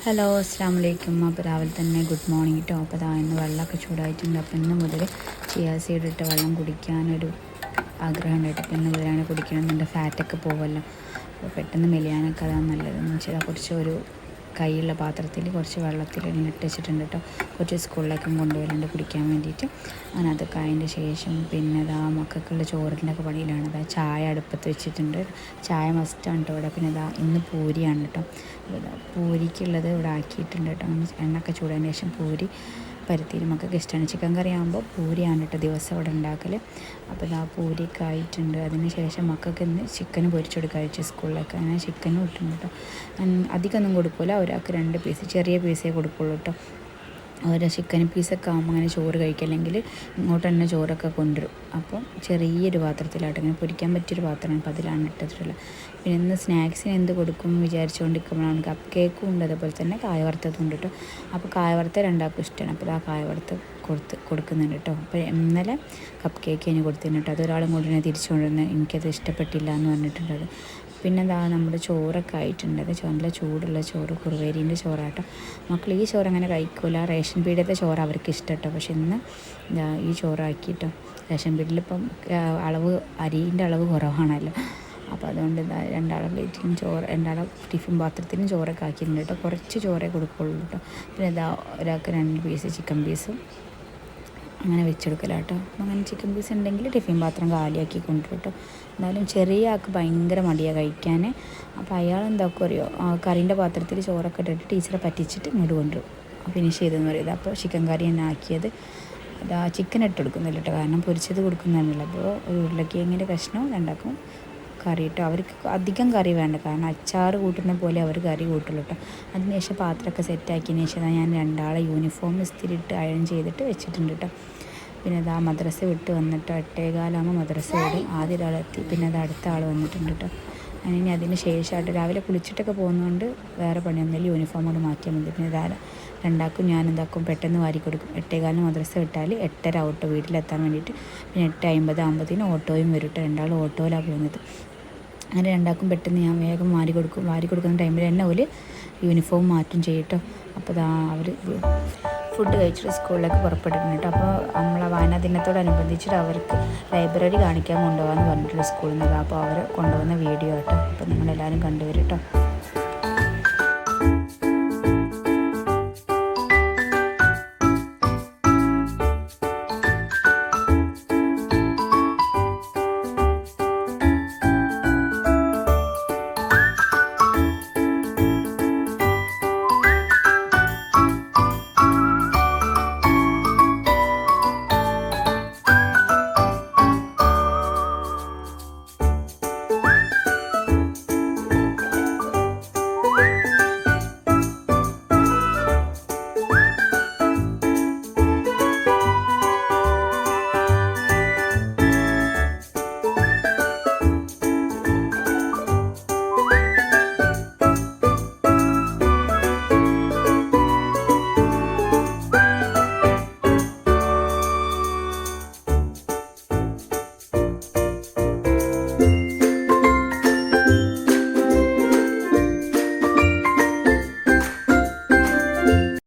Hello അസ്സാം വലൈക്കും. അപ്പോൾ രാവിലെ തന്നെ ഗുഡ് മോർണിംഗ് കേട്ടോ. അപ്പോൾ ഇന്ന് വെള്ളമൊക്കെ ചൂടായിട്ടുണ്ട്. അപ്പോൾ ഇന്ന് മുതൽ ചിയാ സീഡ് ഇട്ട് വെള്ളം കുടിക്കാനൊരു ആഗ്രഹം ഉണ്ടായിട്ട് അപ്പോൾ ഇന്ന് മുതലാണ് കുടിക്കണമെന്നുണ്ട്. ഫാറ്റൊക്കെ പോകുമല്ലോ, അപ്പോൾ പെട്ടെന്ന് മെലിയാനൊക്കെ അതാണ് നല്ലതെന്ന് വെച്ചാൽ കുറച്ച് കൈയുള്ള പാത്രത്തിൽ കുറച്ച് വെള്ളത്തിൽ ഇട്ട് വെച്ചിട്ടുണ്ട് കേട്ടോ. കുറച്ച് സ്കൂളിലേക്കും കൊണ്ടുപോകലുണ്ട് കുടിക്കാൻ വേണ്ടിയിട്ട്. അങ്ങനെ അതൊക്കെ അതിൻ്റെ ശേഷം പിന്നെ മക്കൾക്കുള്ള ചോറിൻ്റെ ഒക്കെ പണിയിലാണ്. ചായ അടുപ്പത്ത് വെച്ചിട്ടുണ്ട്. ചായ മസ്റ്റാണ് കേട്ടോ ഇവിടെ. പിന്നെ ഇന്ന് പൂരിയാണ് കേട്ടോ. പൂരിക്കുള്ളത് ഇവിടെ ആക്കിയിട്ടുണ്ട് കേട്ടോ. എണ്ണയൊക്കെ ചൂടതിന് ശേഷം പൂരി പരുത്തിയിൽ മക്കൾക്ക് ഇഷ്ടമാണ്. ചിക്കൻ കറി ആകുമ്പോൾ പൂരിയാണ് കേട്ടോ ദിവസം ഇവിടെ ഉണ്ടാക്കൽ. അപ്പോൾ പൂരിയൊക്കെ ആയിട്ടുണ്ട്. അതിന് ശേഷം മക്കൾക്ക് ഇന്ന് ചിക്കൻ പൊരിച്ചെടുക്കുക കഴിച്ച് സ്കൂളിലൊക്കെ. അങ്ങനെ ചിക്കനും ഇട്ടുണ്ട് കേട്ടോ. അധികമൊന്നും കൊടുക്കില്ല, ഒരാൾക്ക് 2 പീസ് ചെറിയ പീസേ കൊടുക്കുള്ളൂ കേട്ടോ. ഓരോ ചിക്കൻ പീസൊക്കെ ആകുമ്പോൾ അങ്ങനെ ചോറ് കഴിക്കില്ലെങ്കിൽ ഇങ്ങോട്ട് തന്നെ ചോറൊക്കെ കൊണ്ടുവരും. അപ്പം ചെറിയൊരു പാത്രത്തിലായിട്ട് ഇങ്ങനെ പൊരിക്കാൻ പറ്റിയൊരു പാത്രമാണ്. അപ്പോൾ അതിലാണ് ഇട്ടിട്ടുള്ളത്. പിന്നെ ഇന്ന് സ്നാക്സിന് എന്ത് കൊടുക്കും വിചാരിച്ചുകൊണ്ടിരിക്കുമ്പോഴാണ് കപ്പ് കേക്കും ഉണ്ട്, അതുപോലെ തന്നെ കായ വറുത്തതും ഉണ്ട് കേട്ടോ. അപ്പോൾ കായ വറുത്ത രണ്ടാൾക്കും ഇഷ്ടമാണ്. അപ്പോൾ കായ വറുത്ത് കൊടുക്കുന്നുണ്ട് കേട്ടോ. അപ്പോൾ ഇന്നലെ കപ്പ് കേക്ക് ഇനി കൊടുത്തിട്ടുണ്ട് കേട്ടോ. അതൊരാളും കൊണ്ട് തിരിച്ചു കൊണ്ടുവന്ന് എനിക്കത് ഇഷ്ടപ്പെട്ടില്ല എന്ന് പറഞ്ഞിട്ടുണ്ടത്. പിന്നെ നമ്മുടെ ചോറൊക്കെ ആയിട്ടുണ്ട്. അത് നല്ല ചൂടുള്ള ചോറ്, കുറുവേരീൻ്റെ ചോറാട്ടോ. മക്കൾ ഈ ചോറ് അങ്ങനെ കഴിക്കില്ല. റേഷൻ പീടിയത്തെ ചോറ് അവർക്ക് ഇഷ്ടം കേട്ടോ. പക്ഷെ ഇന്ന് ഈ ചോറാക്കിട്ടോ. റേഷൻ പീടിയയിലിപ്പം അരിൻ്റെ അളവ് കുറവാണല്ലോ. അപ്പോൾ അതുകൊണ്ട് രണ്ടാളെ പ്ലേറ്റിലും ചോറ്, രണ്ടാളെ ടിഫിൻ പാത്രത്തിലും ചോറൊക്കെ ആക്കിയിട്ടുണ്ട് കേട്ടോ. കുറച്ച് ചോറേ കൊടുക്കുള്ളൂ കേട്ടോ. പിന്നെ ഒരാൾക്ക് 2 പീസ് ചിക്കൻ പീസും അങ്ങനെ വെച്ചെടുക്കലാട്ടോ. അപ്പം അങ്ങനെ ചിക്കൻ പീസ് ഉണ്ടെങ്കിൽ ടിഫിൻ പാത്രം കാലിയാക്കി കൊണ്ടുവരും കേട്ടോ. എന്നാലും ചെറിയ ആൾക്ക് ഭയങ്കര മടിയാണ് കഴിക്കാൻ. അപ്പോൾ അയാൾ എന്താക്കും അറിയോ, കറീൻ്റെ പാത്രത്തിൽ ചോറൊക്കെ ഇട്ടിട്ട് ടീച്ചറെ പറ്റിച്ചിട്ട് ഇങ്ങോട്ട് കൊണ്ടുവരും. ഫിനിഷ് ചെയ്തെന്ന് പറയുന്നത്. അപ്പോൾ ചിക്കൻ കറി തന്നെ ആക്കിയത്. ചിക്കൻ ഇട്ട് കൊടുക്കുന്നില്ല കേട്ടോ, കാരണം പൊരിച്ചത് കൊടുക്കുന്നതല്ല. അപ്പോൾ ഒരു ഉരുളക്കിഴങ്ങിൻ്റെ കഷ്ണം രണ്ടാക്കും കറി കേട്ടോ. അവർക്ക് അധികം കറി വേണ്ട, കാരണം അച്ചാർ കൂട്ടുന്ന പോലെ അവർ കറി കൂട്ടുള്ളൂ കേട്ടോ. അതിനുശേഷം പാത്രമൊക്കെ സെറ്റാക്കിയതിന് ശേഷം ഞാൻ രണ്ടാളെ യൂണിഫോം ഇസ്തിരിയിട്ട് അയൺ ചെയ്തിട്ട് വെച്ചിട്ടുണ്ട് കേട്ടോ. പിന്നെ മദ്രസ വിട്ട് വന്നിട്ട് 8:15 മദ്രസ വിടും. ആദ്യം ഒരാളെത്തി, പിന്നെ അടുത്ത ആൾ വന്നിട്ടുണ്ട് കേട്ടോ. ഇനി അതിന് ശേഷമായിട്ട് രാവിലെ കുളിച്ചിട്ടൊക്കെ പോകുന്നതുകൊണ്ട് വേറെ പണിയൊന്നുമില്ല, യൂണിഫോം കൊണ്ട് മാറ്റിയാൽ മതി. പിന്നെ രണ്ടാക്കും ഞാൻ എന്താക്കും പെട്ടെന്ന് വാരി കൊടുക്കും. 8:15 മദ്രസ വിട്ടാൽ 8:30 ഓട്ടോ വീട്ടിലെത്താൻ വേണ്ടിയിട്ട്. പിന്നെ 8:50 ആകുമ്പോഴത്തേനും ഓട്ടോയും വരും കേട്ടോ. രണ്ടാളും ഓട്ടോയിലാണ് പോകുന്നത്. അങ്ങനെ രണ്ടാക്കും പെട്ടെന്ന് ഞാൻ വേഗം വാരി കൊടുക്കുന്ന ടൈമിൽ തന്നെ ഒരു യൂണിഫോം മാറ്റും ചെയ്യട്ടോ. അപ്പോൾ അവർ ഫുഡ് കഴിച്ചിട്ട് സ്കൂളിലേക്ക് പുറപ്പെട്ടിട്ടുണ്ട് കേട്ടോ. അപ്പോൾ നമ്മളെ വായനാ ദിനത്തോടനുബന്ധിച്ചിട്ട് അവർക്ക് ലൈബ്രറി കാണിക്കാൻ കൊണ്ടുപോകാമെന്ന് പറഞ്ഞിട്ടുണ്ട് സ്കൂളിൽ നിന്ന്. അപ്പോൾ അവർ കൊണ്ടുപോകുന്ന വീഡിയോ കേട്ടോ. അപ്പോൾ നിങ്ങളെല്ലാവരും കണ്ടുവരും കേട്ടോ.